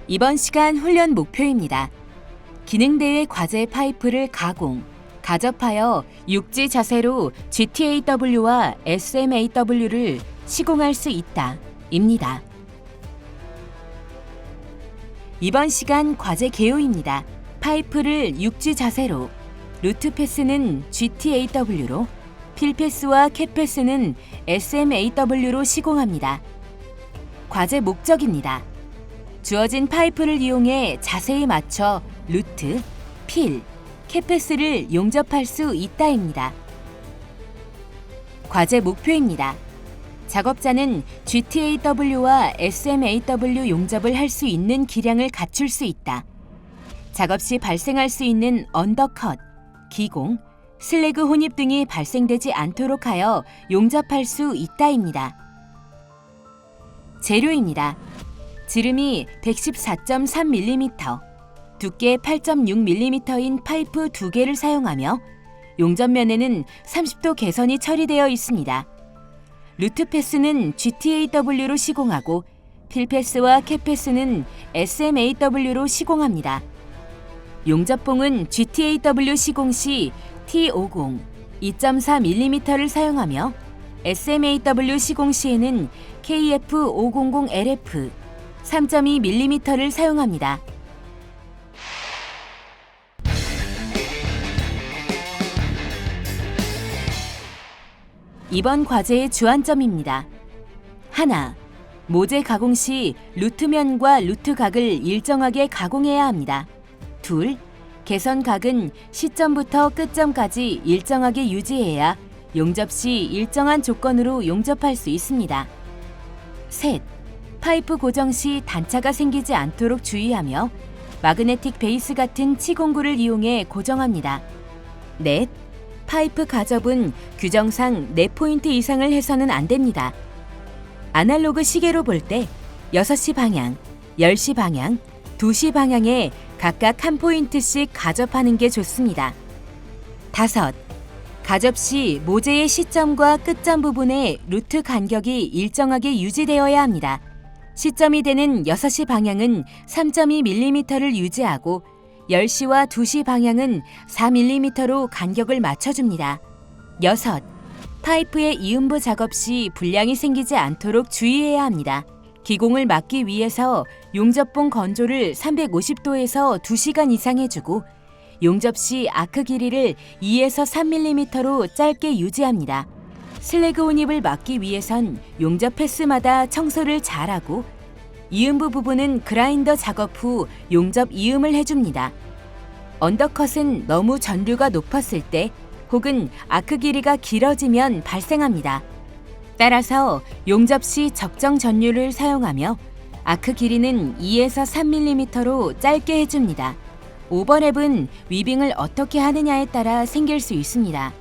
이번 시간 훈련 목표입니다. 기능대회 과제 파이프를 가공, 가접하여 육지 자세로 GTAW와 SMAW를 시공할 수 있다. 입니다. 이번 시간 과제 개요입니다. 파이프를 육지 자세로, 루트 패스는 GTAW로, 필 패스와 캡 패스는 SMAW로 시공합니다. 과제 목적입니다. 주어진 파이프를 이용해 자세히 맞춰 루트, 필, 캡 패스를 용접할 수 있다입니다. 과제 목표입니다. 작업자는 GTAW와 SMAW 용접을 할 수 있는 기량을 갖출 수 있다. 작업 시 발생할 수 있는 언더컷, 기공, 슬래그 혼입 등이 발생되지 않도록 하여 용접할 수 있다입니다. 재료입니다. 지름이 114.3mm, 두께 8.6mm인 파이프 2개를 사용하며 용접면에는 30도 개선이 처리되어 있습니다. 루트 패스는 GTAW로 시공하고 필 패스와 캡 패스는 SMAW로 시공합니다. 용접봉은 GTAW 시공 시 T50 2.4mm를 사용하며 SMAW 시공 시에는 KF500LF 3.2mm를 사용합니다. 이번 과제의 주안점입니다. 하나, 모재 가공 시 루트면과 루트각을 일정하게 가공해야 합니다. 둘, 개선각은 시점부터 끝점까지 일정하게 유지해야 용접 시 일정한 조건으로 용접할 수 있습니다. 셋, 파이프 고정 시 단차가 생기지 않도록 주의하며 마그네틱 베이스 같은 치공구를 이용해 고정합니다. 넷, 파이프 가접은 규정상 4포인트 이상을 해서는 안 됩니다. 아날로그 시계로 볼 때 6시 방향, 10시 방향, 2시 방향에 각각 1포인트씩 가접하는 게 좋습니다. 다섯, 가접 시 모재의 시점과 끝점 부분의 루트 간격이 일정하게 유지되어야 합니다. 시점이 되는 6시 방향은 3.2mm를 유지하고 10시와 2시 방향은 4mm로 간격을 맞춰줍니다. 여섯, 파이프의 이음부 작업 시 불량이 생기지 않도록 주의해야 합니다. 기공을 막기 위해서 용접봉 건조를 350도에서 2시간 이상 해주고 용접 시 아크 길이를 2에서 3mm로 짧게 유지합니다. 슬래그 혼입을 막기 위해선 용접 패스마다 청소를 잘하고 이음부 부분은 그라인더 작업 후 용접 이음을 해줍니다. 언더컷은 너무 전류가 높았을 때 혹은 아크 길이가 길어지면 발생합니다. 따라서 용접 시 적정 전류를 사용하며 아크 길이는 2에서 3mm로 짧게 해줍니다. 오버랩은 위빙을 어떻게 하느냐에 따라 생길 수 있습니다.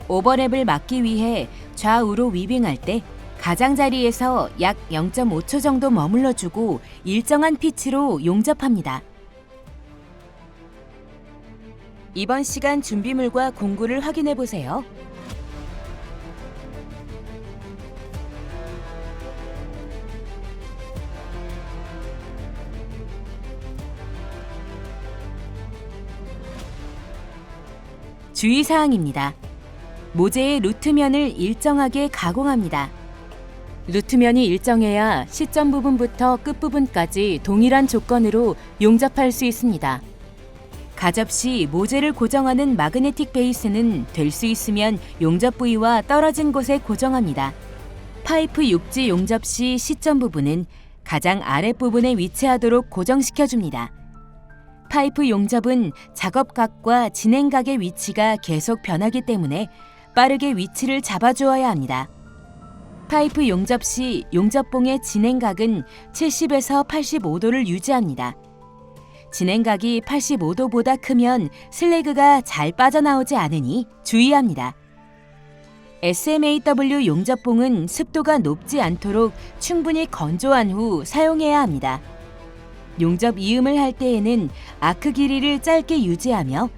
오버랩을 막기 위해 좌우로 위빙할 때 가장자리에서 약 0.5초 정도 머물러주고 일정한 피치로 용접합니다. 이번 시간 준비물과 공구를 확인해 보세요. 주의사항입니다. 모재의 루트면을 일정하게 가공합니다. 루트면이 일정해야 시점 부분부터 끝부분까지 동일한 조건으로 용접할 수 있습니다. 가접 시 모재를 고정하는 마그네틱 베이스는 될 수 있으면 용접 부위와 떨어진 곳에 고정합니다. 파이프 육지 용접 시 시점 부분은 가장 아랫부분에 위치하도록 고정시켜줍니다. 파이프 용접은 작업각과 진행각의 위치가 계속 변하기 때문에 빠르게 위치를 잡아주어야 합니다. 파이프 용접 시 용접봉의 진행각은 70에서 85도를 유지합니다. 진행각이 85도보다 크면 슬래그가 잘 빠져나오지 않으니 주의합니다. SMAW 용접봉은 습도가 높지 않도록 충분히 건조한 후 사용해야 합니다. 용접 이음을 할 때에는 아크 길이를 짧게 유지하며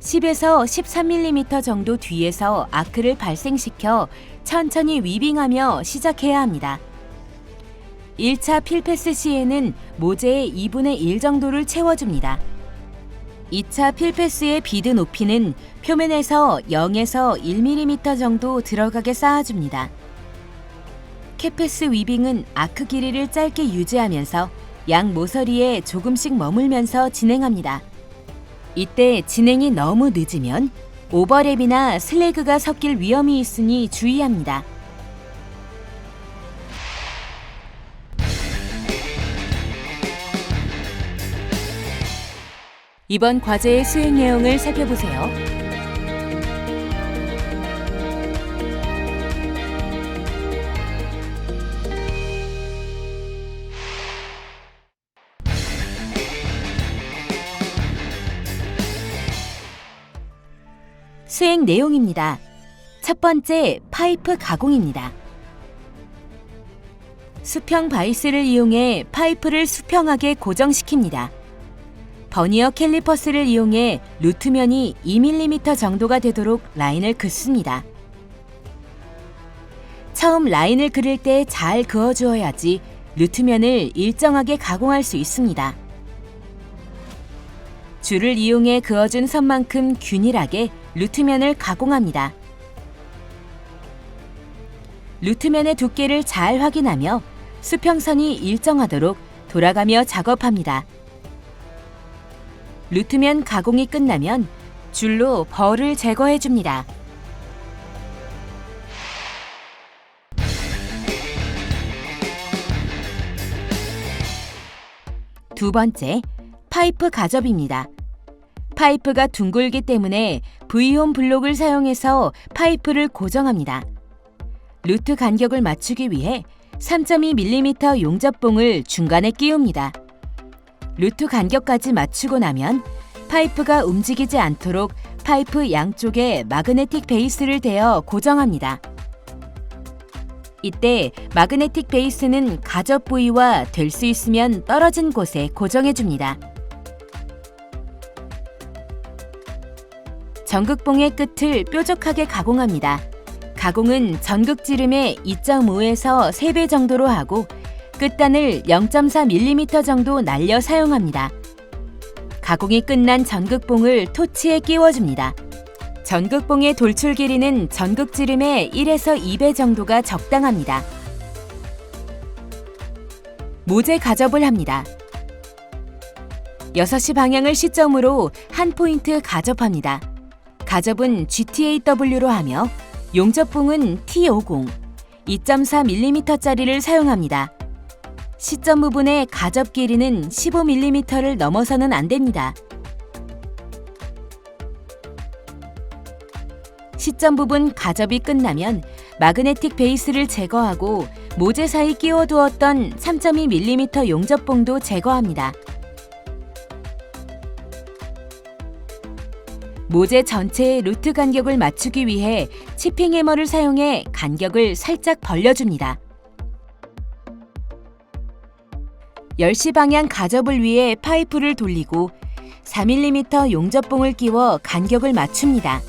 10에서 13mm 정도 뒤에서 아크를 발생시켜 천천히 위빙하며 시작해야 합니다. 1차 필패스 시에는 모재의 2분의 1 정도를 채워줍니다. 2차 필패스의 비드 높이는 표면에서 0에서 1mm 정도 들어가게 쌓아줍니다. 캐패스 위빙은 아크 길이를 짧게 유지하면서 양 모서리에 조금씩 머물면서 진행합니다. 이때 진행이 너무 늦으면 오버랩이나 슬래그가 섞일 위험이 있으니 주의합니다. 이번 과제의 수행 내용을 살펴보세요. 수행 내용입니다. 첫 번째, 파이프 가공입니다. 수평 바이스를 이용해 파이프를 수평하게 고정시킵니다. 버니어 캘리퍼스를 이용해 루트면이 2mm 정도가 되도록 라인을 긋습니다. 처음 라인을 그릴 때 잘 그어주어야지 루트면을 일정하게 가공할 수 있습니다. 줄을 이용해 그어준 선만큼 균일하게 루트면을 가공합니다. 루트면의 두께를 잘 확인하며 수평선이 일정하도록 돌아가며 작업합니다. 루트면 가공이 끝나면 줄로 벌을 제거해 줍니다. 두 번째, 파이프 가접입니다. 파이프가 둥글기 때문에 V홈 블록을 사용해서 파이프를 고정합니다. 루트 간격을 맞추기 위해 3.2mm 용접봉을 중간에 끼웁니다. 루트 간격까지 맞추고 나면 파이프가 움직이지 않도록 파이프 양쪽에 마그네틱 베이스를 대어 고정합니다. 이때 마그네틱 베이스는 가접 부위와 될 수 있으면 떨어진 곳에 고정해줍니다. 전극봉의 끝을 뾰족하게 가공합니다. 가공은 전극지름의 2.5에서 3배 정도로 하고 끝단을 0.4mm 정도 날려 사용합니다. 가공이 끝난 전극봉을 토치에 끼워줍니다. 전극봉의 돌출 길이는 전극지름의 1에서 2배 정도가 적당합니다. 모재 가접을 합니다. 6시 방향을 시점으로 한 포인트 가접합니다. 가접은 GTAW로 하며 용접봉은 T50, 2.4mm짜리를 사용합니다. 시점 부분의 가접 길이는 15mm를 넘어서는 안 됩니다. 시점 부분 가접이 끝나면 마그네틱 베이스를 제거하고 모재 사이 끼워두었던 3.2mm 용접봉도 제거합니다. 모재 전체의 루트 간격을 맞추기 위해 치핑 해머를 사용해 간격을 살짝 벌려줍니다. 10시 방향 가접을 위해 파이프를 돌리고 4mm 용접봉을 끼워 간격을 맞춥니다.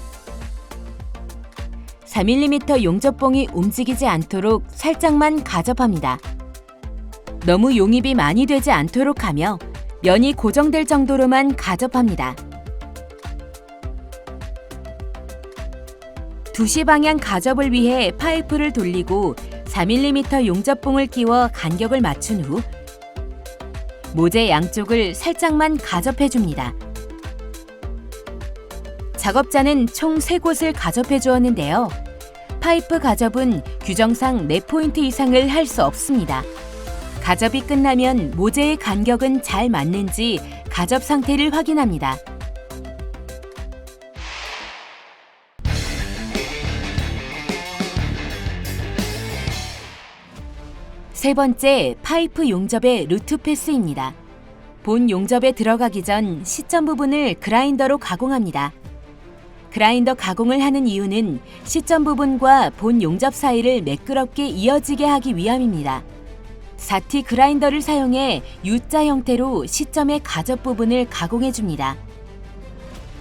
4mm 용접봉이 움직이지 않도록 살짝만 가접합니다. 너무 용입이 많이 되지 않도록 하며 면이 고정될 정도로만 가접합니다. 2시 방향 가접을 위해 파이프를 돌리고 4mm 용접봉을 끼워 간격을 맞춘 후 모재 양쪽을 살짝만 가접해줍니다. 작업자는 총 3곳을 가접해 주었는데요. 파이프 가접은 규정상 4포인트 이상을 할 수 없습니다. 가접이 끝나면 모재의 간격은 잘 맞는지 가접 상태를 확인합니다. 세 번째, 파이프 용접의 루트 패스입니다. 본 용접에 들어가기 전 시점 부분을 그라인더로 가공합니다. 그라인더 가공을 하는 이유는 시점 부분과 본 용접 사이를 매끄럽게 이어지게 하기 위함입니다. 4T 그라인더를 사용해 U자 형태로 시점의 가접 부분을 가공해줍니다.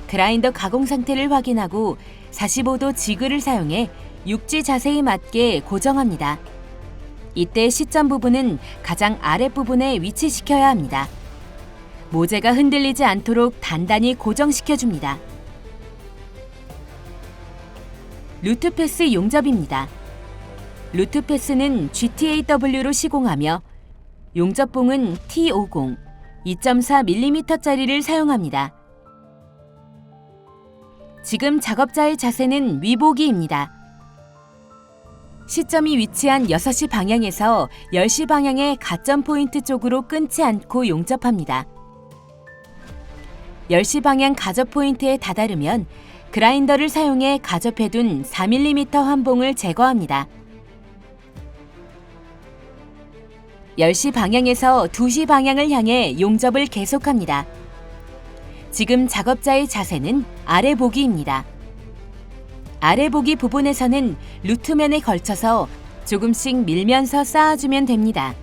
그라인더 가공 상태를 확인하고 45도 지그를 사용해 육지 자세에 맞게 고정합니다. 이때 시점 부분은 가장 아랫부분에 위치시켜야 합니다. 모재가 흔들리지 않도록 단단히 고정시켜줍니다. 루트패스 용접입니다. 루트패스는 GTAW로 시공하며 용접봉은 T50 2.4mm짜리를 사용합니다. 지금 작업자의 자세는 위보기입니다. 시점이 위치한 6시 방향에서 10시 방향의 가점 포인트 쪽으로 끊지 않고 용접합니다. 10시 방향 가접 포인트에 다다르면 그라인더를 사용해 가접해둔 4mm 환봉을 제거합니다. 10시 방향에서 2시 방향을 향해 용접을 계속합니다. 지금 작업자의 자세는 아래 보기입니다. 아래 보기 부분에서는 루트면에 걸쳐서 조금씩 밀면서 쌓아주면 됩니다.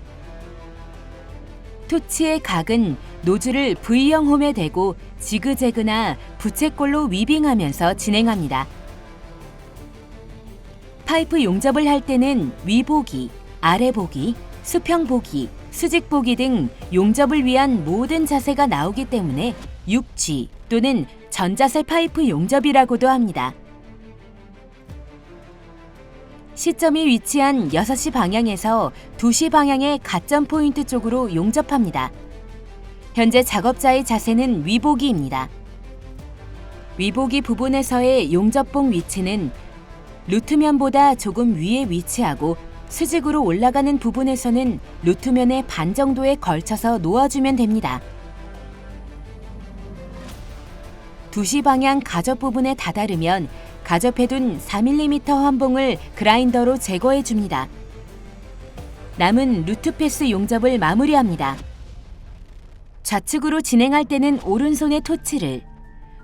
토치의 각은 노즐을 V형 홈에 대고 지그재그나 부채꼴로 위빙하면서 진행합니다. 파이프 용접을 할 때는 위보기, 아래보기, 수평보기, 수직보기 등 용접을 위한 모든 자세가 나오기 때문에 6G 또는 전자세 파이프 용접이라고도 합니다. 시점이 위치한 6시 방향에서 2시 방향의 가점 포인트 쪽으로 용접합니다. 현재 작업자의 자세는 위보기입니다. 위보기 부분에서의 용접봉 위치는 루트면보다 조금 위에 위치하고 수직으로 올라가는 부분에서는 루트면의 반 정도에 걸쳐서 놓아주면 됩니다. 2시 방향 가접 부분에 다다르면 가접해둔 4mm 환봉을 그라인더로 제거해줍니다. 남은 루트패스 용접을 마무리합니다. 좌측으로 진행할 때는 오른손에 토치를,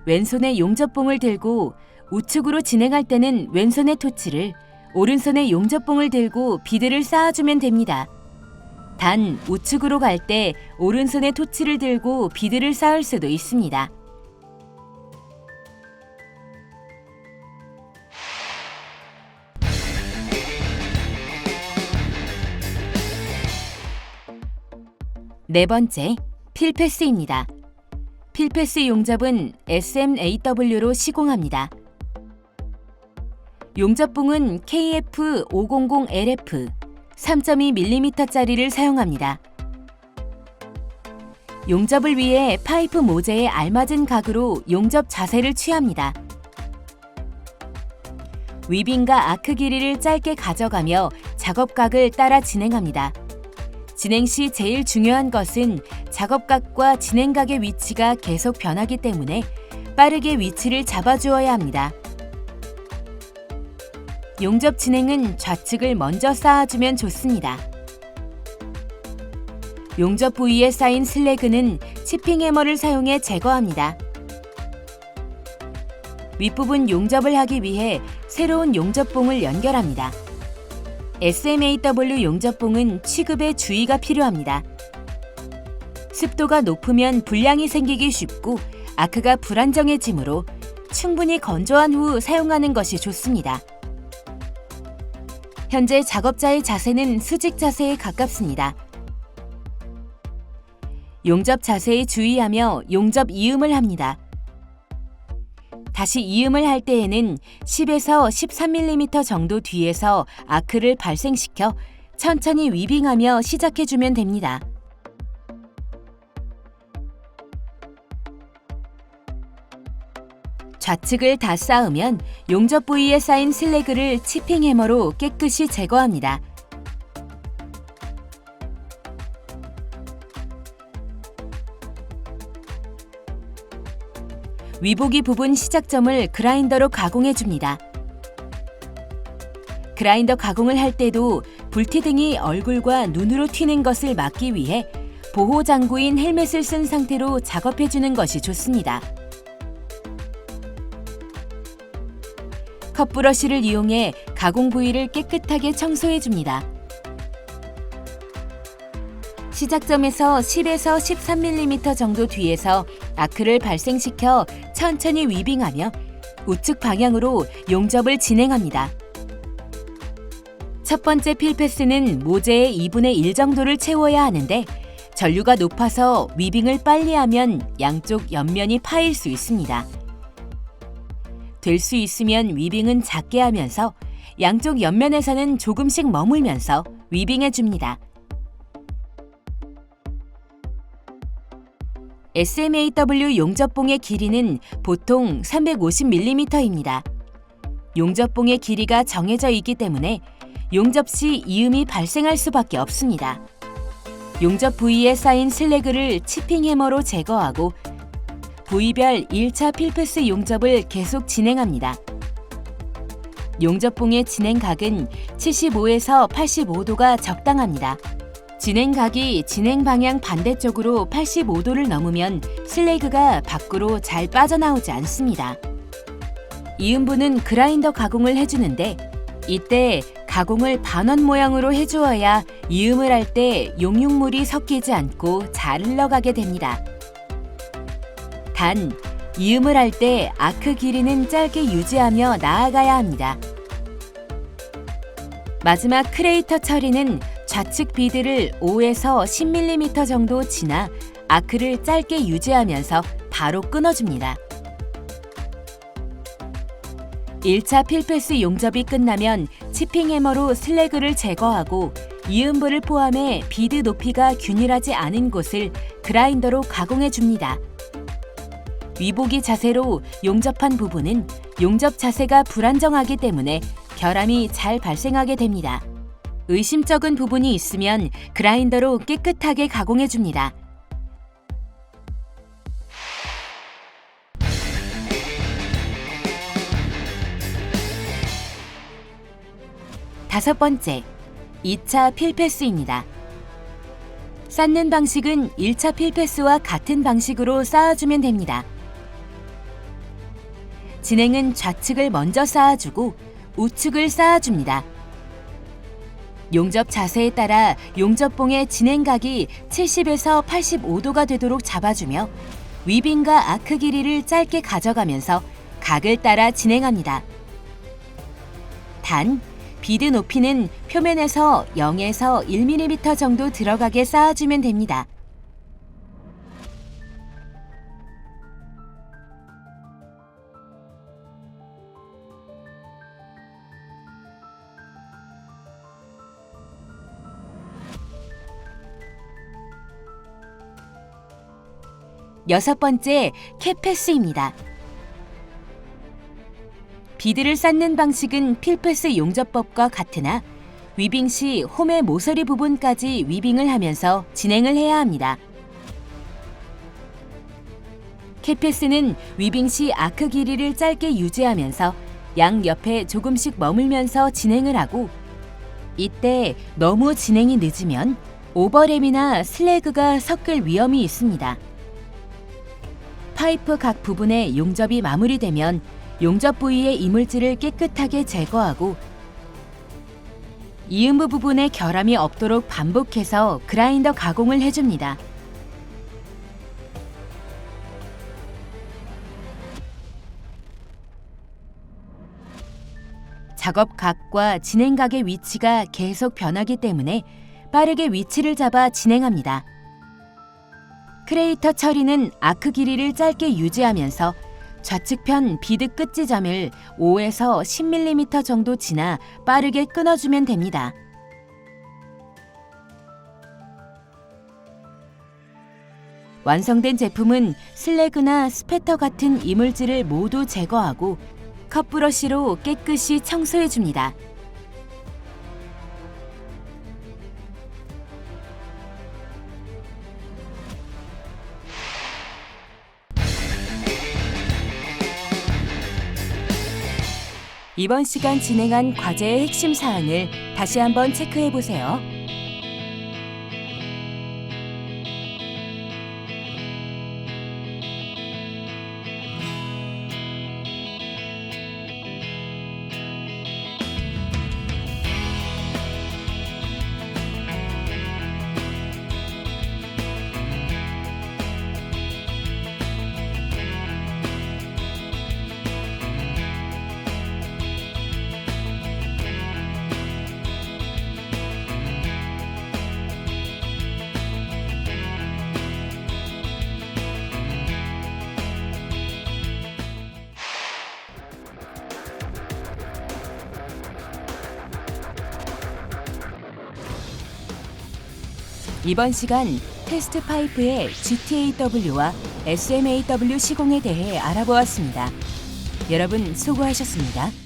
왼손에 용접봉을 들고 우측으로 진행할 때는 왼손에 토치를, 오른손에 용접봉을 들고 비드를 쌓아주면 됩니다. 단 우측으로 갈 때 오른손에 토치를 들고 비드를 쌓을 수도 있습니다. 네 번째, 필패스입니다. 필패스 용접은 SMAW로 시공합니다. 용접봉은 KF500LF 3.2mm짜리를 사용합니다. 용접을 위해 파이프 모재에 알맞은 각으로 용접 자세를 취합니다. 위빙과 아크 길이를 짧게 가져가며 작업각을 따라 진행합니다. 진행 시 제일 중요한 것은 작업각과 진행각의 위치가 계속 변하기 때문에 빠르게 위치를 잡아주어야 합니다. 용접 진행은 좌측을 먼저 쌓아주면 좋습니다. 용접 부위에 쌓인 슬래그는 치핑 해머를 사용해 제거합니다. 윗부분 용접을 하기 위해 새로운 용접봉을 연결합니다. SMAW 용접봉은 취급에 주의가 필요합니다. 습도가 높으면 불량이 생기기 쉽고 아크가 불안정해지므로 충분히 건조한 후 사용하는 것이 좋습니다. 현재 작업자의 자세는 수직 자세에 가깝습니다. 용접 자세에 주의하며 용접 이음을 합니다. 다시 이음을 할 때에는 10에서 13mm 정도 뒤에서 아크를 발생시켜 천천히 위빙하며 시작해주면 됩니다. 좌측을 다 쌓으면 용접 부위에 쌓인 슬래그를 치핑 해머로 깨끗이 제거합니다. 위보기 부분 시작점을 그라인더로 가공해줍니다. 그라인더 가공을 할 때도 불티등이 얼굴과 눈으로 튀는 것을 막기 위해 보호 장구인 헬멧을 쓴 상태로 작업해주는 것이 좋습니다. 컵브러쉬를 이용해 가공 부위를 깨끗하게 청소해줍니다. 시작점에서 10에서 13mm 정도 뒤에서 아크를 발생시켜 천천히 위빙하며 우측 방향으로 용접을 진행합니다. 첫 번째 필패스는 모재의 2분의 1 정도를 채워야 하는데 전류가 높아서 위빙을 빨리 하면 양쪽 옆면이 파일 수 있습니다. 될 수 있으면 위빙은 작게 하면서 양쪽 옆면에서는 조금씩 머물면서 위빙해 줍니다. SMAW 용접봉의 길이는 보통 350mm입니다. 용접봉의 길이가 정해져 있기 때문에 용접 시 이음이 발생할 수밖에 없습니다. 용접 부위에 쌓인 슬래그를 치핑 해머로 제거하고 부위별 1차 필패스 용접을 계속 진행합니다. 용접봉의 진행각은 75에서 85도가 적당합니다. 진행각이 진행 방향 반대쪽으로 85도를 넘으면 슬래그가 밖으로 잘 빠져나오지 않습니다. 이음부는 그라인더 가공을 해주는데 이때 가공을 반원 모양으로 해주어야 이음을 할 때 용융물이 섞이지 않고 잘 흘러가게 됩니다. 단, 이음을 할 때 아크 길이는 짧게 유지하며 나아가야 합니다. 마지막 크레이터 처리는 좌측 비드를 5에서 10mm 정도 지나 아크를 짧게 유지하면서 바로 끊어줍니다. 1차 필패스 용접이 끝나면 치핑 해머로 슬래그를 제거하고 이음부를 포함해 비드 높이가 균일하지 않은 곳을 그라인더로 가공해 줍니다. 위보기 자세로 용접한 부분은 용접 자세가 불안정하기 때문에 결함이 잘 발생하게 됩니다. 의심쩍은 부분이 있으면 그라인더로 깨끗하게 가공해 줍니다. 다섯 번째, 2차 필패스입니다. 쌓는 방식은 1차 필패스와 같은 방식으로 쌓아주면 됩니다. 진행은 좌측을 먼저 쌓아주고 우측을 쌓아줍니다. 용접 자세에 따라 용접봉의 진행각이 70에서 85도가 되도록 잡아주며 위빙과 아크 길이를 짧게 가져가면서 각을 따라 진행합니다. 단, 비드 높이는 표면에서 0에서 1mm 정도 들어가게 쌓아주면 됩니다. 여섯 번째, 캡패스입니다. 비드를 쌓는 방식은 필패스 용접법과 같으나 위빙 시 홈의 모서리 부분까지 위빙을 하면서 진행을 해야 합니다. 캡패스는 위빙 시 아크 길이를 짧게 유지하면서 양 옆에 조금씩 머물면서 진행을 하고 이때 너무 진행이 늦으면 오버랩이나 슬래그가 섞일 위험이 있습니다. 파이프 각 부분의 용접이 마무리되면 용접 부위의 이물질을 깨끗하게 제거하고 이음부 부분에 결함이 없도록 반복해서 그라인더 가공을 해줍니다. 작업 각과 진행 각의 위치가 계속 변하기 때문에 빠르게 위치를 잡아 진행합니다. 크레이터 처리는 아크 길이를 짧게 유지하면서 좌측편 비드 끝 지점을 5에서 10mm 정도 지나 빠르게 끊어주면 됩니다. 완성된 제품은 슬래그나 스패터 같은 이물질을 모두 제거하고 컵브러쉬로 깨끗이 청소해줍니다. 이번 시간 진행한 과제의 핵심 사항을 다시 한번 체크해 보세요. 이번 시간 테스트 파이프의 GTAW와 SMAW 시공에 대해 알아보았습니다. 여러분 수고하셨습니다.